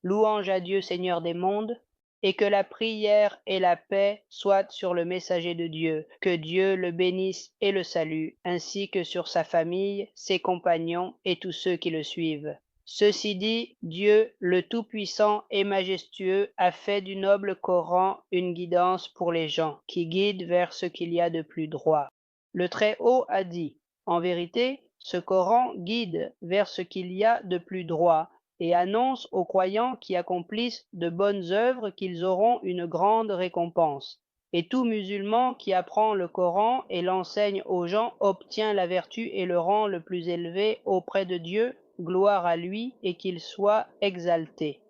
Louange à Dieu Seigneur des mondes, et que la prière et la paix soient sur le messager de Dieu, que Dieu le bénisse et le salue, ainsi que sur sa famille, ses compagnons et tous ceux qui le suivent. Ceci dit, Dieu, le Tout-Puissant et majestueux, a fait du noble Coran une guidance pour les gens, qui guide vers ce qu'il y a de plus droit. Le Très-Haut a dit, en vérité, ce Coran guide vers ce qu'il y a de plus droit, et annonce aux croyants qui accomplissent de bonnes œuvres qu'ils auront une grande récompense. Et tout musulman qui apprend le Coran et l'enseigne aux gens obtient la vertu et le rang le plus élevé auprès de Dieu, gloire à lui et qu'il soit exalté.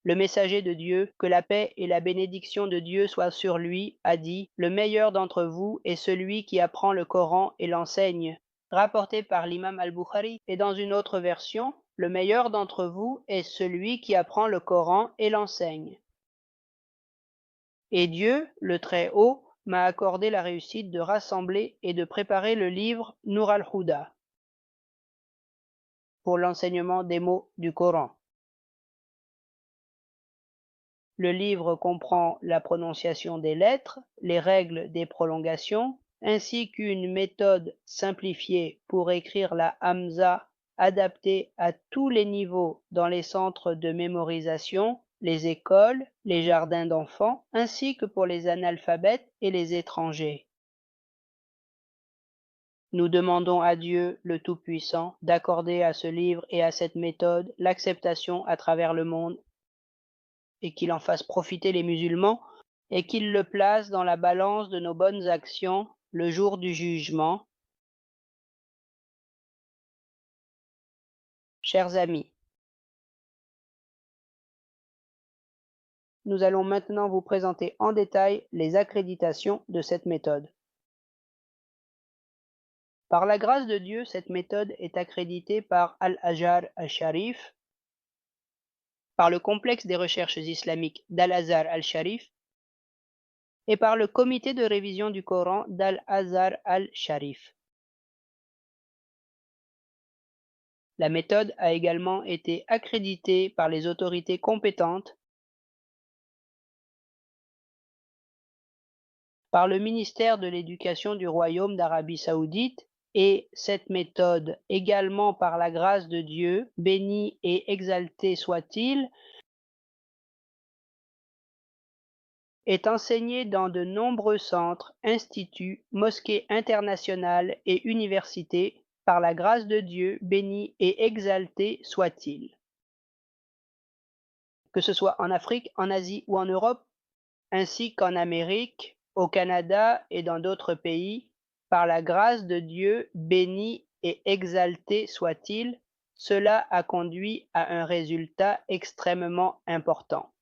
Le messager de Dieu, que la paix et la bénédiction de Dieu soient sur lui, a dit, le meilleur d'entre vous est celui qui apprend le Coran et l'enseigne. Rapporté par l'imam al-Bukhari, et dans une autre version, le meilleur d'entre vous est celui qui apprend le Coran et l'enseigne. Et Dieu, le Très-Haut, m'a accordé la réussite de rassembler et de préparer le livre Nur al-Huda pour l'enseignement des mots du Coran. Le livre comprend la prononciation des lettres, les règles des prolongations, ainsi qu'une méthode simplifiée pour écrire la hamza adaptée à tous les niveaux dans les centres de mémorisation, les écoles, les jardins d'enfants, ainsi que pour les analphabètes et les étrangers. Nous demandons à Dieu, le Tout-Puissant, d'accorder à ce livre et à cette méthode l'acceptation à travers le monde et qu'il en fasse profiter les musulmans et qu'il le place dans la balance de nos bonnes actions le jour du jugement. Chers amis, nous allons maintenant vous présenter en détail les accréditations de cette méthode. Par la grâce de Dieu, cette méthode est accréditée par Al-Azhar al-Sharif, par le complexe des recherches islamiques d'Al-Azhar al-Sharif et par le comité de révision du Coran d'Al-Azhar al-Sharif. La méthode a également été accréditée par les autorités compétentes, par le ministère de l'Éducation du Royaume d'Arabie saoudite, et cette méthode, également par la grâce de Dieu, béni et exalté soit-il, est enseignée dans de nombreux centres, instituts, mosquées internationales et universités, par la grâce de Dieu, béni et exalté soit-il. Que ce soit en Afrique, en Asie ou en Europe, ainsi qu'en Amérique, au Canada et dans d'autres pays, par la grâce de Dieu, béni et exalté soit-il, cela a conduit à un résultat extrêmement important.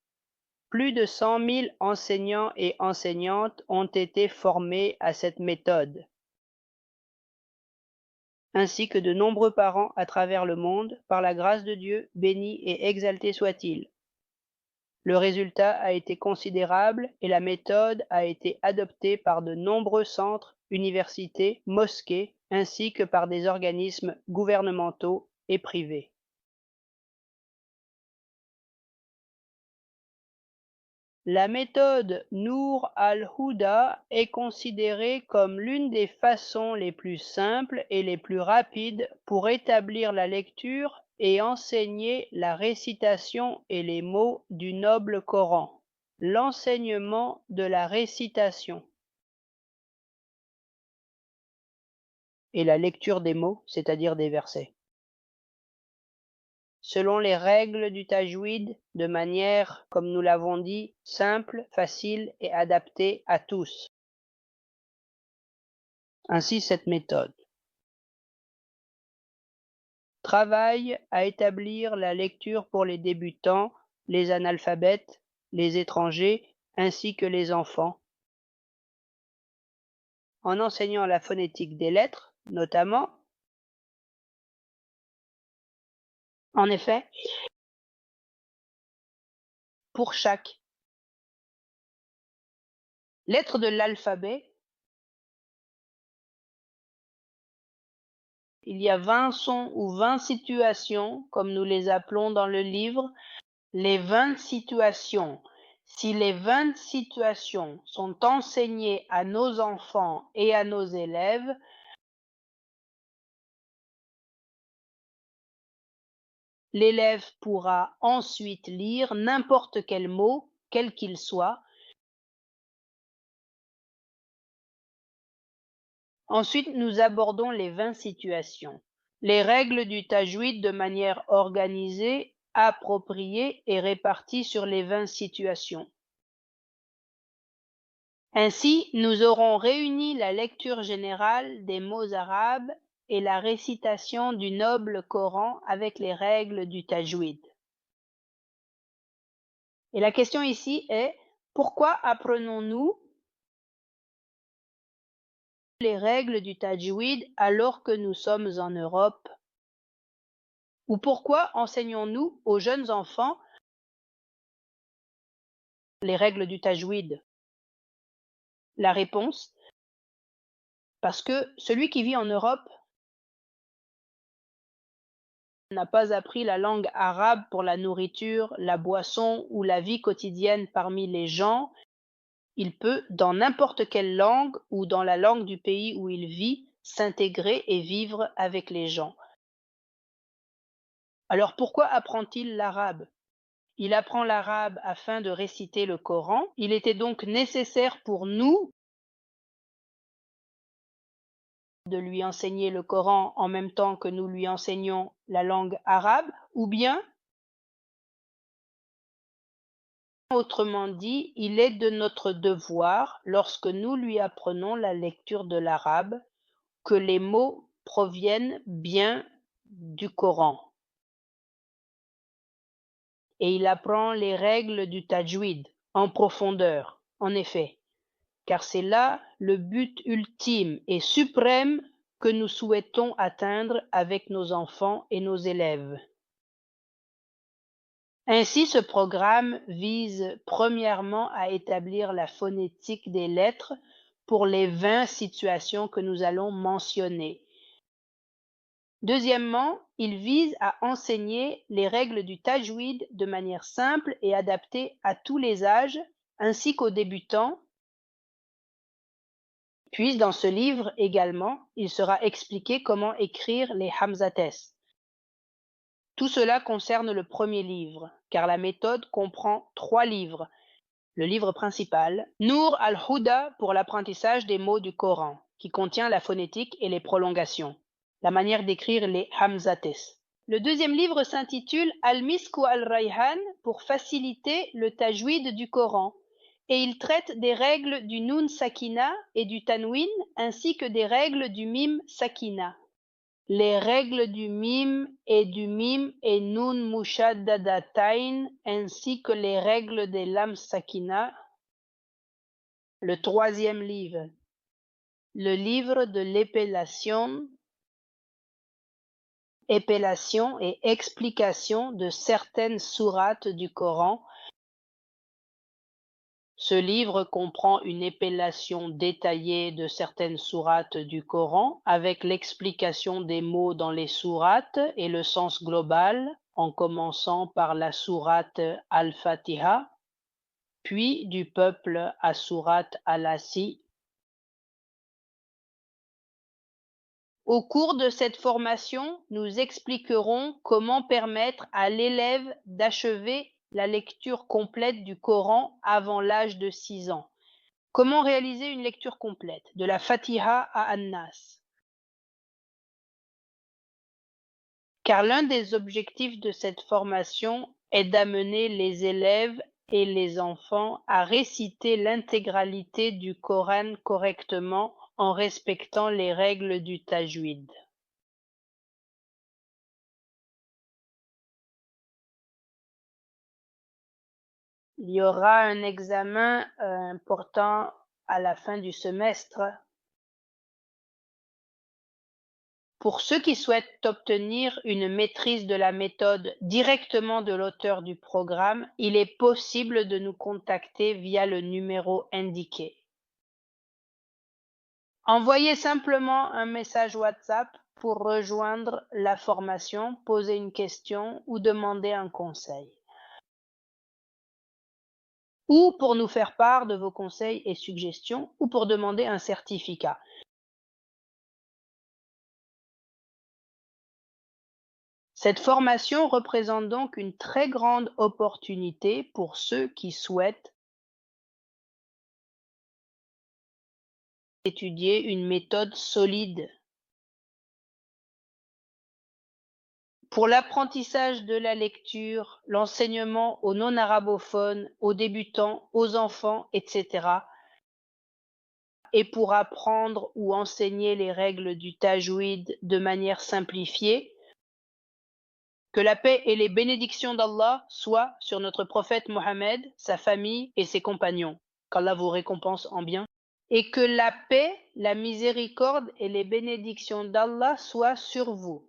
Plus de 100 000 enseignants et enseignantes ont été formés à cette méthode, ainsi que de nombreux parents à travers le monde, par la grâce de Dieu, béni et exalté soit-il. Le résultat a été considérable et la méthode a été adoptée par de nombreux centres, universités, mosquées, ainsi que par des organismes gouvernementaux et privés. La méthode Nur al-Huda est considérée comme l'une des façons les plus simples et les plus rapides pour établir la lecture et enseigner la récitation et les mots du noble Coran. L'enseignement de la récitation et la lecture des mots, c'est-à-dire des versets, selon les règles du tajwid, de manière, comme nous l'avons dit, simple, facile et adaptée à tous. Ainsi cette méthode travaille à établir la lecture pour les débutants, les analphabètes, les étrangers, ainsi que les enfants, en enseignant la phonétique des lettres, notamment. En effet, pour chaque lettre de l'alphabet, Il y a 20 sons ou 20 situations, comme nous les appelons dans le livre, les 20 situations. Si les 20 situations sont enseignées à nos enfants et à nos élèves, l'élève pourra ensuite lire n'importe quel mot, quel qu'il soit. Ensuite, nous abordons les 20 situations. Les règles du tajwid de manière organisée, appropriée et répartie sur les 20 situations. Ainsi, nous aurons réuni la lecture générale des mots arabes et la récitation du noble Coran avec les règles du tajwid. Et la question ici est, pourquoi apprenons-nous les règles du tajwid alors que nous sommes en Europe? Ou pourquoi enseignons-nous aux jeunes enfants les règles du tajwid? La réponse, parce que celui qui vit en Europe n'a pas appris la langue arabe pour la nourriture, la boisson ou la vie quotidienne parmi les gens, il peut, dans n'importe quelle langue ou dans la langue du pays où il vit, s'intégrer et vivre avec les gens. Alors pourquoi apprend-il l'arabe? Il apprend l'arabe afin de réciter le Coran. Il était donc nécessaire pour nous de lui enseigner le Coran en même temps que nous lui enseignons la langue arabe, ou bien, autrement dit, il est de notre devoir, lorsque nous lui apprenons la lecture de l'arabe, que les mots proviennent bien du Coran. Et il apprend les règles du tajwid en profondeur, en effet, car c'est là le but ultime et suprême que nous souhaitons atteindre avec nos enfants et nos élèves. Ainsi, ce programme vise premièrement à établir la phonétique des lettres pour les 20 situations que nous allons mentionner. Deuxièmement, il vise à enseigner les règles du tajwid de manière simple et adaptée à tous les âges, ainsi qu'aux débutants. Puis, dans ce livre également, il sera expliqué comment écrire les hamzates. Tout cela concerne le premier livre, car la méthode comprend 3 livres. Le livre principal, Nour al-Huda pour l'apprentissage des mots du Coran, qui contient la phonétique et les prolongations, la manière d'écrire les hamzates. Le deuxième livre s'intitule Al-Misk wa al-Rayhan pour faciliter le tajwid du Coran, et il traite des règles du Nun Sakina et du Tanwin ainsi que des règles du Mim Sakina. Les règles du Mim et Nun Mushaddadatain ainsi que les règles des Lam Sakina. Le troisième livre, le livre de l'épellation et explication de certaines sourates du Coran. Ce livre comprend une épellation détaillée de certaines sourates du Coran avec l'explication des mots dans les sourates et le sens global, en commençant par la sourate Al-Fatiha, puis du peuple à sourate Al-Asi. Au cours de cette formation, nous expliquerons comment permettre à l'élève d'achever la lecture complète du Coran avant l'âge de 6 ans. Comment réaliser une lecture complète, de la Fatiha à An-Nas? Car l'un des objectifs de cette formation est d'amener les élèves et les enfants à réciter l'intégralité du Coran correctement en respectant les règles du tajwid. Il y aura un examen important à la fin du semestre. Pour ceux qui souhaitent obtenir une maîtrise de la méthode directement de l'auteur du programme, il est possible de nous contacter via le numéro indiqué. Envoyez simplement un message WhatsApp pour rejoindre la formation, poser une question ou demander un conseil. Ou pour nous faire part de vos conseils et suggestions, ou pour demander un certificat. Cette formation représente donc une très grande opportunité pour ceux qui souhaitent étudier une méthode solide. Pour l'apprentissage de la lecture, l'enseignement aux non-arabophones, aux débutants, aux enfants, etc. Et pour apprendre ou enseigner les règles du tajwid de manière simplifiée, que la paix et les bénédictions d'Allah soient sur notre prophète Mohammed, sa famille et ses compagnons. Qu'Allah vous récompense en bien. Et que la paix, la miséricorde et les bénédictions d'Allah soient sur vous.